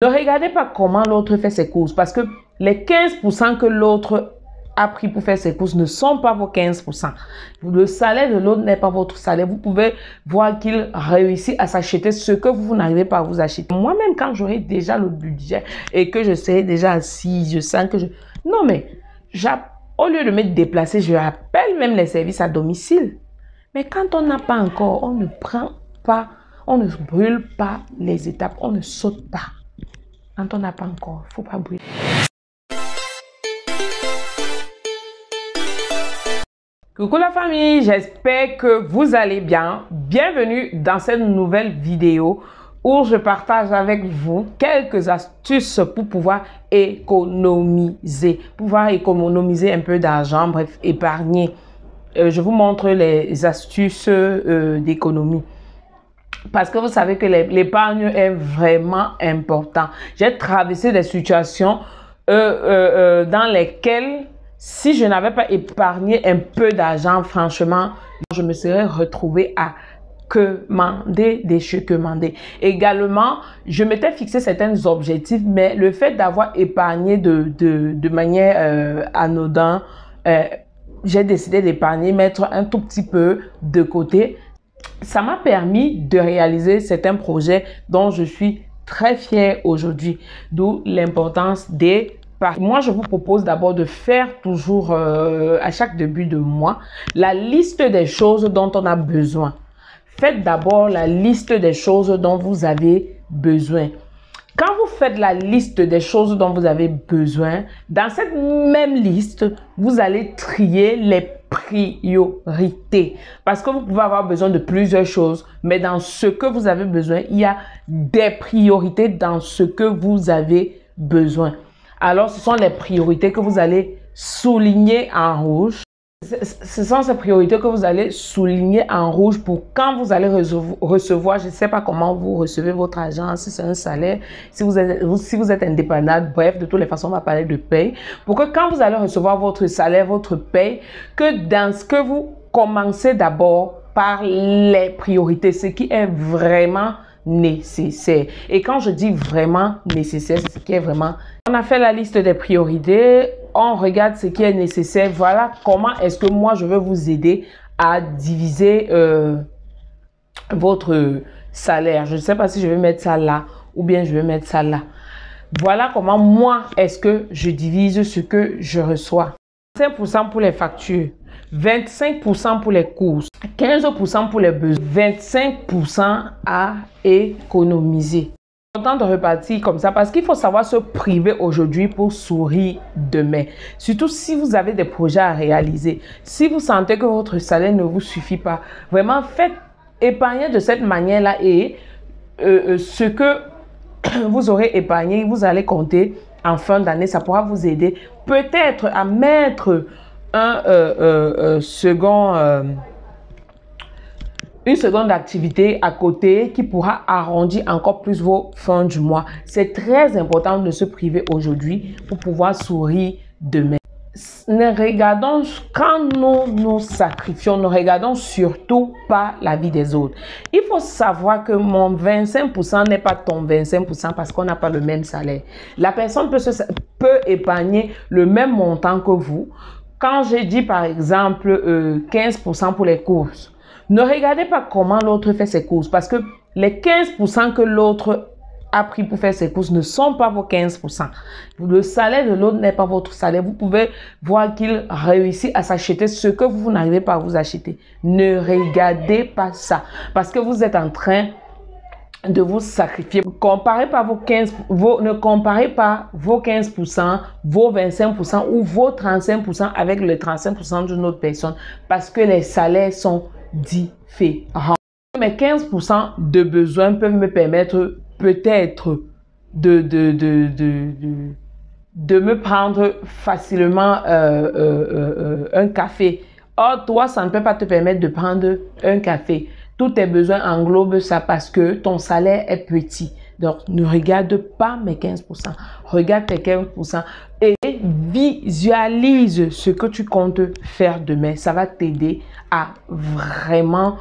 Ne regardez pas comment l'autre fait ses courses parce que les 15% que l'autre a pris pour faire ses courses ne sont pas vos 15%. Le salaire de l'autre n'est pas votre salaire. Vous pouvez voir qu'il réussit à s'acheter ce que vous n'arrivez pas à vous acheter. Moi-même, quand j'aurai déjà le budget et que je serai déjà assis, je sens que je... Non, mais au lieu de me déplacer, je appelle même les services à domicile. Mais quand on n'a pas encore, on ne prend pas, on ne brûle pas les étapes, on ne saute pas. Quand on n'a pas encore, il ne faut pas brûler. Coucou la famille, j'espère que vous allez bien. Bienvenue dans cette nouvelle vidéo où je partage avec vous quelques astuces pour pouvoir économiser. Un peu d'argent, bref, épargner. Je vous montre les astuces d'économie. Parce que vous savez que l'épargne est vraiment important. J'ai traversé des situations dans lesquelles, si je n'avais pas épargné un peu d'argent, franchement, je me serais retrouvée à commander des choses commandées. Également, je m'étais fixé certains objectifs, mais le fait d'avoir épargné de manière anodine, j'ai décidé d'épargner, mettre un tout petit peu de côté. Ça m'a permis de réaliser certains projets dont je suis très fière aujourd'hui, d'où l'importance des parts. Moi, je vous propose d'abord de faire toujours, à chaque début de mois, la liste des choses dont on a besoin. Faites d'abord la liste des choses dont vous avez besoin. Quand vous faites la liste des choses dont vous avez besoin, dans cette même liste, vous allez trier les priorités. Parce que vous pouvez avoir besoin de plusieurs choses, mais dans ce que vous avez besoin, il y a des priorités dans ce que vous avez besoin. Alors, ce sont les priorités que vous allez souligner en rouge. Ce sont ces priorités que vous allez souligner en rouge pour quand vous allez recevoir, je ne sais pas comment vous recevez votre argent, si c'est un salaire, si vous êtes indépendant, bref, de toutes les façons, on va parler de paye. Pour que quand vous allez recevoir votre salaire, votre paye, que dans ce que vous commencez d'abord par les priorités, ce qui est vraiment nécessaire. Et quand je dis vraiment nécessaire, c'est ce qui est vraiment... On a fait la liste des priorités, on regarde ce qui est nécessaire. Voilà comment est-ce que moi je vais vous aider à diviser votre salaire. Je ne sais pas si je vais mettre ça là ou bien je vais mettre ça là. Voilà comment moi est-ce que je divise ce que je reçois. 5% pour les factures, 25% pour les courses, 15% pour les besoins, 25% à économiser. Important de repartir comme ça parce qu'il faut savoir se priver aujourd'hui pour sourire demain. Surtout si vous avez des projets à réaliser. Si vous sentez que votre salaire ne vous suffit pas, vraiment faites épargner de cette manière-là et ce que vous aurez épargné, vous allez compter en fin d'année, ça pourra vous aider peut-être à mettre une seconde activité à côté qui pourra arrondir encore plus vos fins du mois. C'est très important de se priver aujourd'hui pour pouvoir sourire demain. Quand nous nous sacrifions, ne regardons surtout pas la vie des autres. Il faut savoir que mon 25% n'est pas ton 25% parce qu'on n'a pas le même salaire. La personne peut épargner le même montant que vous. Quand j'ai dit par exemple 15% pour les courses, ne regardez pas comment l'autre fait ses courses parce que les 15% que l'autre a pris pour faire ses courses ne sont pas vos 15%. Le salaire de l'autre n'est pas votre salaire. Vous pouvez voir qu'il réussit à s'acheter ce que vous n'arrivez pas à vous acheter. Ne regardez pas ça parce que vous êtes en train de vous sacrifier. Ne comparez pas vos 15%, vos 25% ou vos 35% avec les 35% d'une autre personne parce que les salaires sont différents. Mes 15% de besoins peuvent me permettre peut-être de me prendre facilement un café. Or, toi, ça ne peut pas te permettre de prendre un café. Tous tes besoins englobent ça parce que ton salaire est petit. Donc, ne regarde pas mes 15%. Regarde tes 15% et visualise ce que tu comptes faire demain. Ça va t'aider à vraiment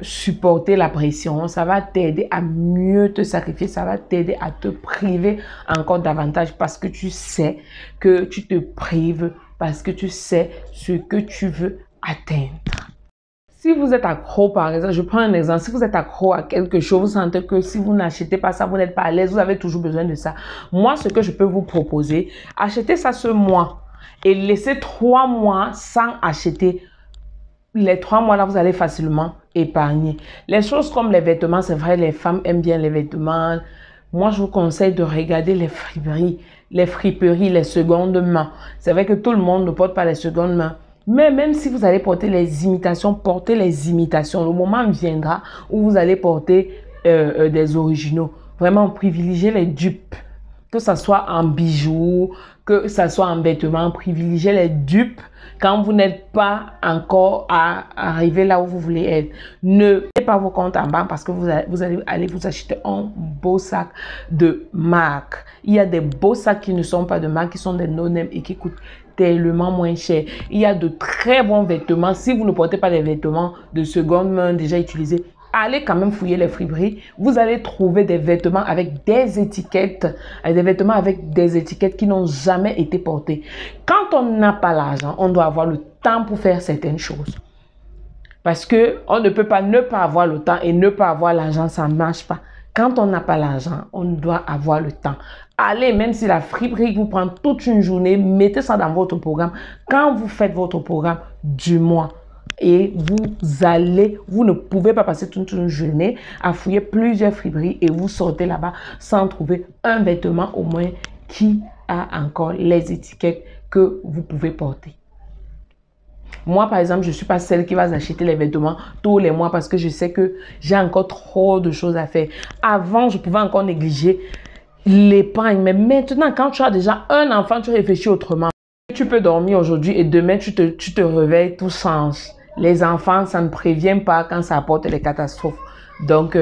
supporter la pression, ça va t'aider à mieux te sacrifier, ça va t'aider à te priver encore davantage parce que tu sais que tu te prives, parce que tu sais ce que tu veux atteindre. Si vous êtes accro, par exemple, je prends un exemple, si vous êtes accro à quelque chose, vous sentez que si vous n'achetez pas ça, vous n'êtes pas à l'aise, vous avez toujours besoin de ça. Moi, ce que je peux vous proposer, achetez ça ce mois et laissez 3 mois sans acheter. Les 3 mois là, vous allez facilement épargner. Les choses comme les vêtements, c'est vrai, les femmes aiment bien les vêtements. Moi, je vous conseille de regarder les friperies, les secondes mains. C'est vrai que tout le monde ne porte pas les secondes mains. Mais même si vous allez porter les imitations, portez les imitations. Le moment viendra où vous allez porter des originaux. Vraiment, privilégiez les dupes. Que ce soit en bijoux, que ce soit en vêtements, privilégiez les dupes quand vous n'êtes pas encore à arriver là où vous voulez être. Ne mettez pas vos comptes en banque parce que vous allez aller vous acheter un beau sac de marque. Il y a des beaux sacs qui ne sont pas de marque, qui sont des no-name et qui coûtent tellement moins cher. Il y a de très bons vêtements. Si vous ne portez pas des vêtements de seconde main déjà utilisés, allez quand même fouiller les friperies. Vous allez trouver des vêtements avec des étiquettes, qui n'ont jamais été portés. Quand on n'a pas l'argent, on doit avoir le temps pour faire certaines choses. Parce que on ne peut pas ne pas avoir le temps et ne pas avoir l'argent, ça ne marche pas. Quand on n'a pas l'argent, on doit avoir le temps. Allez, même si la friperie vous prend toute une journée, mettez ça dans votre programme. Quand vous faites votre programme du mois, et vous ne pouvez pas passer toute une journée à fouiller plusieurs friperies et vous sortez là-bas sans trouver un vêtement au moins qui a encore les étiquettes que vous pouvez porter. Moi, par exemple, je ne suis pas celle qui va acheter les vêtements tous les mois parce que je sais que j'ai encore trop de choses à faire. Avant, je pouvais encore négliger l'épargne, mais maintenant, quand tu as déjà un enfant, tu réfléchis autrement. Tu peux dormir aujourd'hui et demain, tu te réveilles, tout change. Les enfants, ça ne prévient pas quand ça apporte les catastrophes. Donc,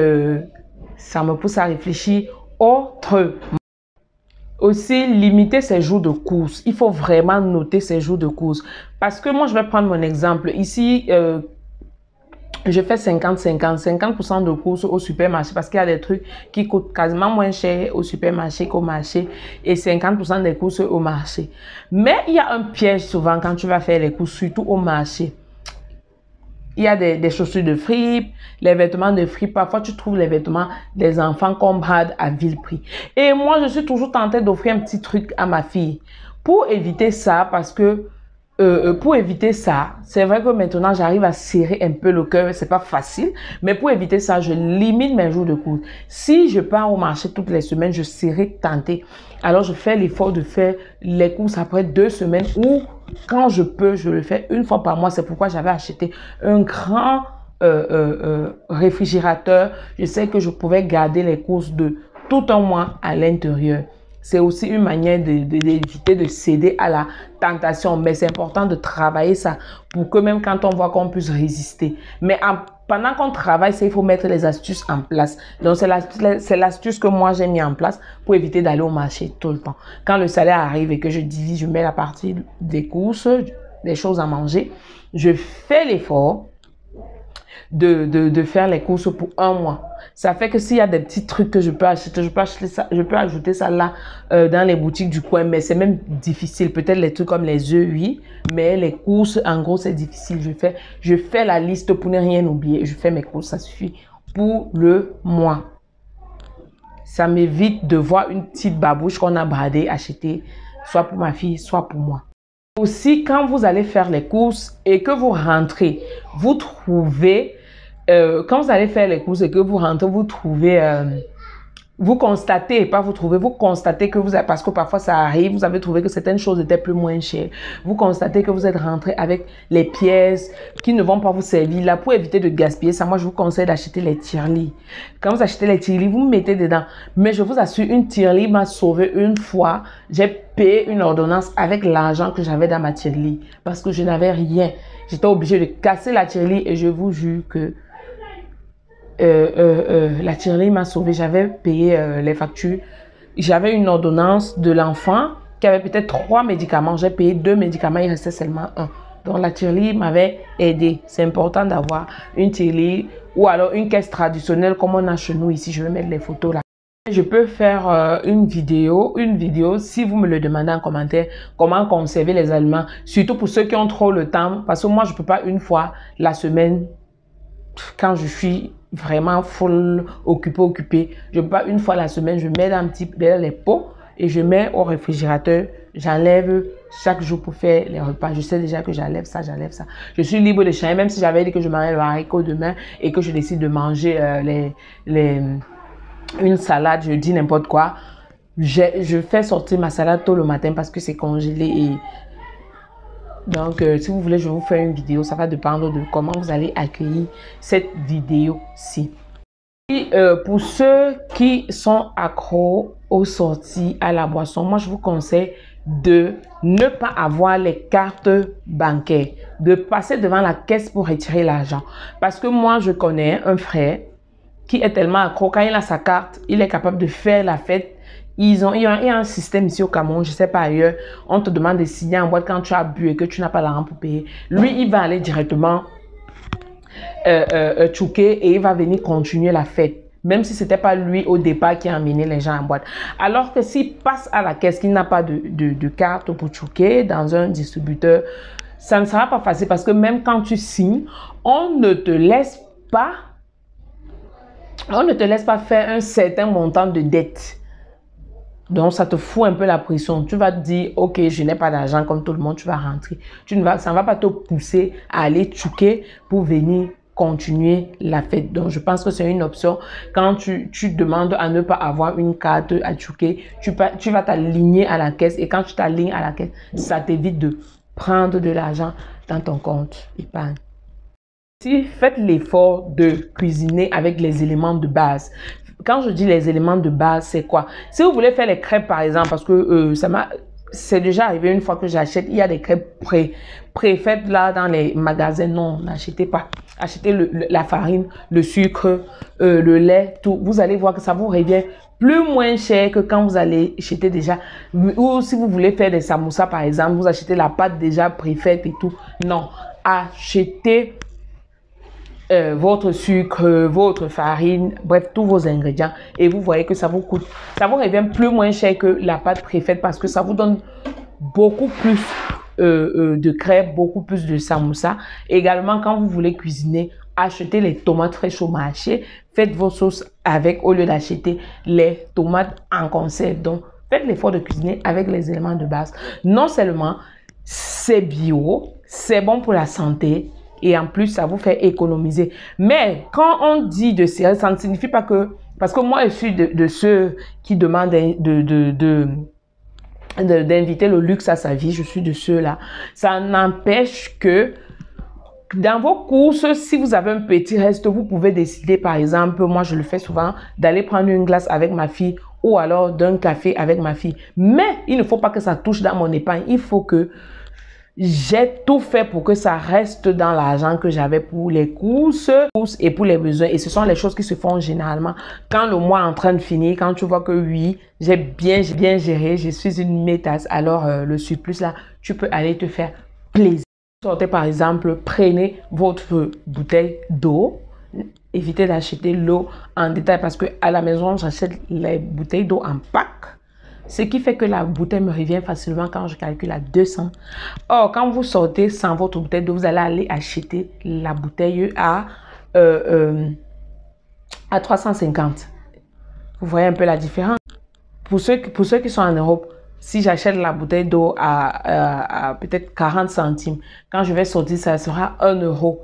ça me pousse à réfléchir autrement. Aussi, limiter ses jours de course. Il faut vraiment noter ses jours de course. Parce que moi, je vais prendre mon exemple. Ici, je fais 50-50. 50% de courses au supermarché parce qu'il y a des trucs qui coûtent quasiment moins cher au supermarché qu'au marché. Et 50% des courses au marché. Mais il y a un piège souvent quand tu vas faire les courses, surtout au marché. Il y a des chaussures de fripe, les vêtements de fripe. Parfois, tu trouves les vêtements des enfants qu'on brade à vil prix. Et moi, je suis toujours tentée d'offrir un petit truc à ma fille. Pour éviter ça, parce que c'est vrai que maintenant, j'arrive à serrer un peu le cœur. C'est pas facile. Mais pour éviter ça, je limite mes jours de course. Si je pars au marché toutes les semaines, je serai tentée. Alors, je fais l'effort de faire les courses après 2 semaines ou quand je peux, je le fais une fois par mois. C'est pourquoi j'avais acheté un grand réfrigérateur. Je sais que je pouvais garder les courses de tout un mois à l'intérieur. C'est aussi une manière d'éviter de céder à la tentation. Mais c'est important de travailler ça pour que même quand on voit qu'on puisse résister. Mais pendant qu'on travaille, il faut mettre les astuces en place. Donc, c'est l'astuce que moi, j'ai mis en place pour éviter d'aller au marché tout le temps. Quand le salaire arrive et que je divise, je mets la partie des courses, des choses à manger, je fais l'effort de faire les courses pour un mois. Ça fait que s'il y a des petits trucs que je peux acheter ça, je peux ajouter ça là dans les boutiques du coin, mais c'est même difficile. Peut-être les trucs comme les œufs, oui, mais les courses, en gros, c'est difficile. Je fais la liste pour ne rien oublier. Je fais mes courses, ça suffit pour le mois. Ça m'évite de voir une petite babouche qu'on a bradée, achetée, soit pour ma fille, soit pour moi. Aussi, quand vous allez faire les courses et que vous rentrez, vous trouvez, quand vous allez faire les courses et que vous rentrez, vous trouvez, vous constatez que vous avez, parce que parfois ça arrive, vous avez trouvé que certaines choses étaient plus moins chères. Vous constatez que vous êtes rentré avec les pièces qui ne vont pas vous servir. Là, pour éviter de gaspiller ça, moi je vous conseille d'acheter les tirelires. Quand vous achetez les tirelires, vous mettez dedans. Mais je vous assure, une tirelire m'a sauvé une fois. J'ai payé une ordonnance avec l'argent que j'avais dans ma tirelire parce que je n'avais rien. J'étais obligée de casser la tirelire et je vous jure que la tirelire m'a sauvé. J'avais payé les factures. J'avais une ordonnance de l'enfant qui avait peut-être 3 médicaments. J'ai payé 2 médicaments, il restait seulement 1. Donc la tirelire m'avait aidé. C'est important d'avoir une tirelire ou alors une caisse traditionnelle comme on a chez nous ici. Je vais mettre les photos là. Je peux faire une vidéo si vous me le demandez en commentaire, comment conserver les aliments, surtout pour ceux qui ont trop le temps, parce que moi je peux pas une fois la semaine, quand je suis vraiment full occupée, je peux pas une fois la semaine, je mets dans les pots et je mets au réfrigérateur, j'enlève chaque jour pour faire les repas. Je sais déjà que j'enlève ça. Je suis libre de changer, même si j'avais dit que je mangeais le haricot demain et que je décide de manger une salade, je dis n'importe quoi. Je fais sortir ma salade tôt le matin parce que c'est congelé. Et donc, si vous voulez, je vais vous faire une vidéo. Ça va dépendre de comment vous allez accueillir cette vidéo-ci. Et pour ceux qui sont accros aux sorties à la boisson, moi, je vous conseille de ne pas avoir les cartes bancaires, de passer devant la caisse pour retirer l'argent. Parce que moi, je connais un frère qui est tellement accro, quand il a sa carte, il est capable de faire la fête. Il y a un système ici au Cameroun, je ne sais pas ailleurs, on te demande de signer en boîte quand tu as bu et que tu n'as pas l'argent pour payer. Lui, il va aller directement chouquer et il va venir continuer la fête. Même si ce n'était pas lui au départ qui a amené les gens en boîte. Alors que s'il passe à la caisse, qu'il n'a pas de carte pour chouquer dans un distributeur, ça ne sera pas facile parce que même quand tu signes, on ne te laisse pas faire un certain montant de dette. Donc, ça te fout un peu la pression. Tu vas te dire, ok, je n'ai pas d'argent comme tout le monde, tu vas rentrer. Ça ne va pas te pousser à aller chouquer pour venir continuer la fête. Donc, je pense que c'est une option. Quand tu demandes à ne pas avoir une carte à chouquer, tu vas t'aligner à la caisse. Et quand tu t'alignes à la caisse, ça t'évite de prendre de l'argent dans ton compte épargne. Si faites l'effort de cuisiner avec les éléments de base. Quand je dis les éléments de base, c'est quoi? Si vous voulez faire les crêpes, par exemple, parce que c'est déjà arrivé une fois que j'achète, il y a des crêpes préfaites là dans les magasins. Non, n'achetez pas. Achetez la farine, le sucre, le lait, tout. Vous allez voir que ça vous revient moins cher que quand vous allez acheter déjà. Ou si vous voulez faire des samoussas, par exemple, vous achetez la pâte déjà préfaite et tout. Non, achetez votre sucre, votre farine, bref, tous vos ingrédients et vous voyez que ça vous revient moins cher que la pâte préfaite parce que ça vous donne beaucoup plus de crêpes, beaucoup plus de samoussas. Également, quand vous voulez cuisiner, achetez les tomates fraîches au marché, faites vos sauces avec au lieu d'acheter les tomates en conserve. Donc, faites l'effort de cuisiner avec les éléments de base. Non seulement c'est bio, c'est bon pour la santé, et en plus, ça vous fait économiser. Mais quand on dit de céréales, ça ne signifie pas que... Parce que moi, je suis de ceux qui demandent d'inviter le luxe à sa vie. Je suis de ceux-là. Ça n'empêche que dans vos courses, si vous avez un petit reste, vous pouvez décider, par exemple, moi, je le fais souvent, d'aller prendre une glace avec ma fille ou alors d'un café avec ma fille. Mais il ne faut pas que ça touche dans mon épargne. Il faut que j'ai tout fait pour que ça reste dans l'argent que j'avais pour les courses et pour les besoins. Et ce sont les choses qui se font généralement quand le mois est en train de finir, quand tu vois que oui, j'ai bien géré, je suis une métasse. Alors le surplus là, tu peux aller te faire plaisir. Sortez par exemple, prenez votre bouteille d'eau. Évitez d'acheter l'eau en détail parce que à la maison, j'achète les bouteilles d'eau en pack. Ce qui fait que la bouteille me revient facilement quand je calcule à 200. Or, quand vous sortez sans votre bouteille d'eau, vous allez aller acheter la bouteille à 350. Vous voyez un peu la différence? Pour ceux qui sont en Europe, si j'achète la bouteille d'eau à peut-être 40 centimes, quand je vais sortir, ça sera 1 euro.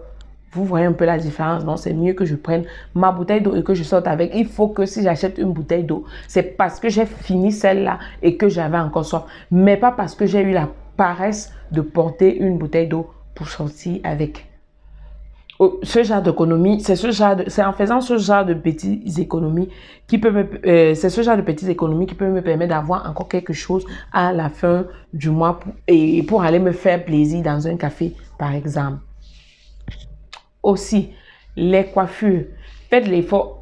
Vous voyez un peu la différence, donc c'est mieux que je prenne ma bouteille d'eau et que je sorte avec. Il faut que si j'achète une bouteille d'eau, c'est parce que j'ai fini celle-là et que j'avais encore soif. Mais pas parce que j'ai eu la paresse de porter une bouteille d'eau pour sortir avec. Ce genre d'économie, c'est en faisant ce genre de petites économies qui peut me permettre d'avoir encore quelque chose à la fin du mois pour aller me faire plaisir dans un café, par exemple. Aussi, les coiffures, faites l'effort.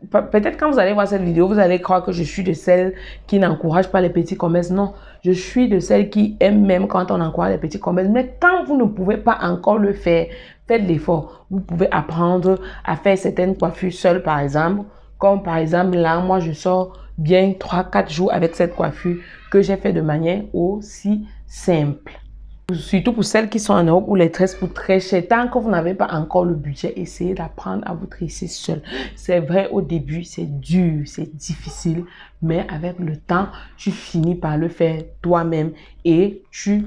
peut-être quand vous allez voir cette vidéo, vous allez croire que je suis de celles qui n'encouragent pas les petits commerces. Non, je suis de celles qui aiment même quand on encourage les petits commerces. Mais quand vous ne pouvez pas encore le faire, faites l'effort. Vous pouvez apprendre à faire certaines coiffures seules, par exemple. Comme par exemple, là, moi, je sors bien 3-4 jours avec cette coiffure que j'ai fait de manière aussi simple. Surtout pour celles qui sont en Europe où les tresses coûtent très cher. Tant que vous n'avez pas encore le budget, essayez d'apprendre à vous tresser seul. C'est vrai, au début, c'est dur, c'est difficile. Mais avec le temps, tu finis par le faire toi-même et tu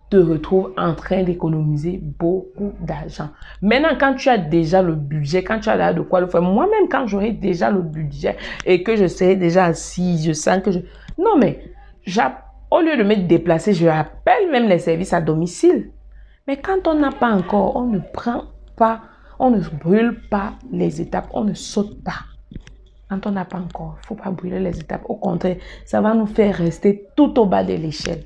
te retrouves en train d'économiser beaucoup d'argent. Maintenant, quand tu as déjà le budget, quand tu as déjà de quoi le faire, moi-même, quand j'aurai déjà le budget et que je serai déjà assis, je sens que je... Non, mais au lieu de me déplacer, je appelle même les services à domicile. Mais quand on n'a pas encore, on ne prend pas, on ne brûle pas les étapes, on ne saute pas. Quand on n'a pas encore, il ne faut pas brûler les étapes. Au contraire, ça va nous faire rester tout au bas de l'échelle.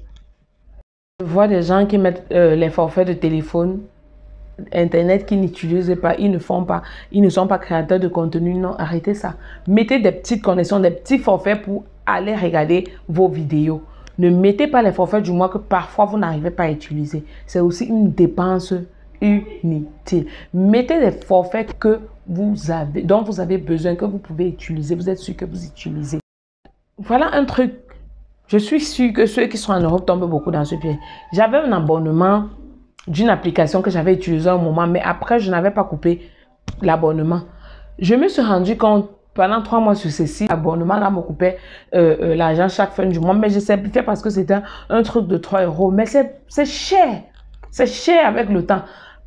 Je vois des gens qui mettent les forfaits de téléphone, Internet, qui n'utilisent pas, ils ne sont pas créateurs de contenu. Non, arrêtez ça. Mettez des petites connexions, des petits forfaits pour aller regarder vos vidéos. Ne mettez pas les forfaits du mois que parfois vous n'arrivez pas à utiliser. C'est aussi une dépense inutile. Mettez des forfaits dont vous avez besoin, que vous pouvez utiliser. Vous êtes sûr que vous utilisez. Voilà un truc. Je suis sûre que ceux qui sont en Europe tombent beaucoup dans ce piège. J'avais un abonnement d'une application que j'avais utilisée un moment, mais après, je n'avais pas coupé l'abonnement. Je me suis rendu compte pendant 3 mois successifs, l'abonnement-là me coupait l'argent chaque fin du mois, mais je simplifiais parce que c'était un truc de 3 €. Mais c'est cher. C'est cher avec le temps.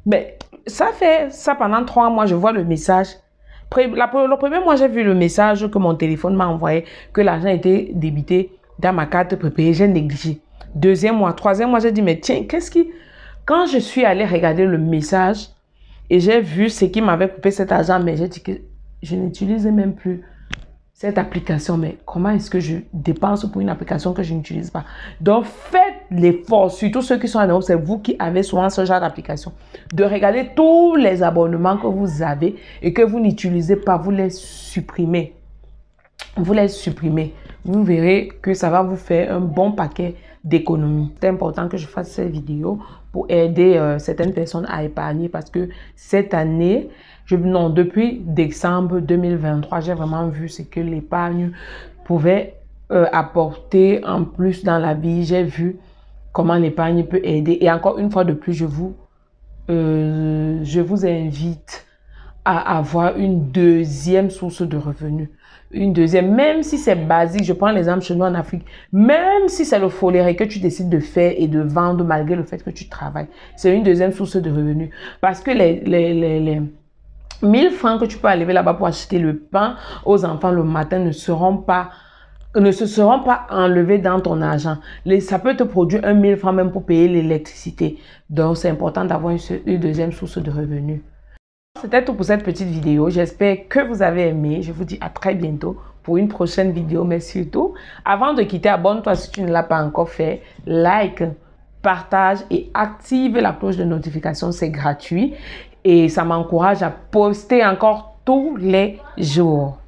Mais ça fait ça pendant 3 mois, je vois le message. Le premier mois, j'ai vu le message que mon téléphone m'a envoyé, que l'argent était débité dans ma carte prépayée. J'ai négligé. 2e mois, 3e mois, j'ai dit, mais tiens, qu'est-ce qui... Quand je suis allée regarder le message et j'ai vu ce qui m'avait coupé cet argent, mais j'ai dit que je n'utilise même plus cette application. Mais comment est-ce que je dépense pour une application que je n'utilise pas? Donc, faites l'effort, surtout ceux qui sont en Europe, c'est vous qui avez souvent ce genre d'application, de regarder tous les abonnements que vous avez et que vous n'utilisez pas, vous les supprimez. Vous les supprimez. Vous verrez que ça va vous faire un bon paquet d'économies. C'est important que je fasse cette vidéo pour aider certaines personnes à épargner parce que cette année, depuis décembre 2023, j'ai vraiment vu ce que l'épargne pouvait apporter en plus dans la vie. J'ai vu comment l'épargne peut aider. Et encore une fois de plus, je vous invite à avoir une deuxième source de revenus. Une deuxième, même si c'est basique, je prends l'exemple chez nous en Afrique, même si c'est le foléré que tu décides de faire et de vendre malgré le fait que tu travailles, c'est une deuxième source de revenus. Parce que les 1000 francs que tu peux enlever là-bas pour acheter le pain aux enfants le matin ne se seront pas enlevés dans ton argent. Ça peut te produire 1000 francs même pour payer l'électricité. Donc, c'est important d'avoir une deuxième source de revenus. C'était tout pour cette petite vidéo. J'espère que vous avez aimé. Je vous dis à très bientôt pour une prochaine vidéo. Mais surtout, avant de quitter, abonne-toi si tu ne l'as pas encore fait. Like, partage et active la cloche de notification. C'est gratuit et ça m'encourage à poster encore tous les jours.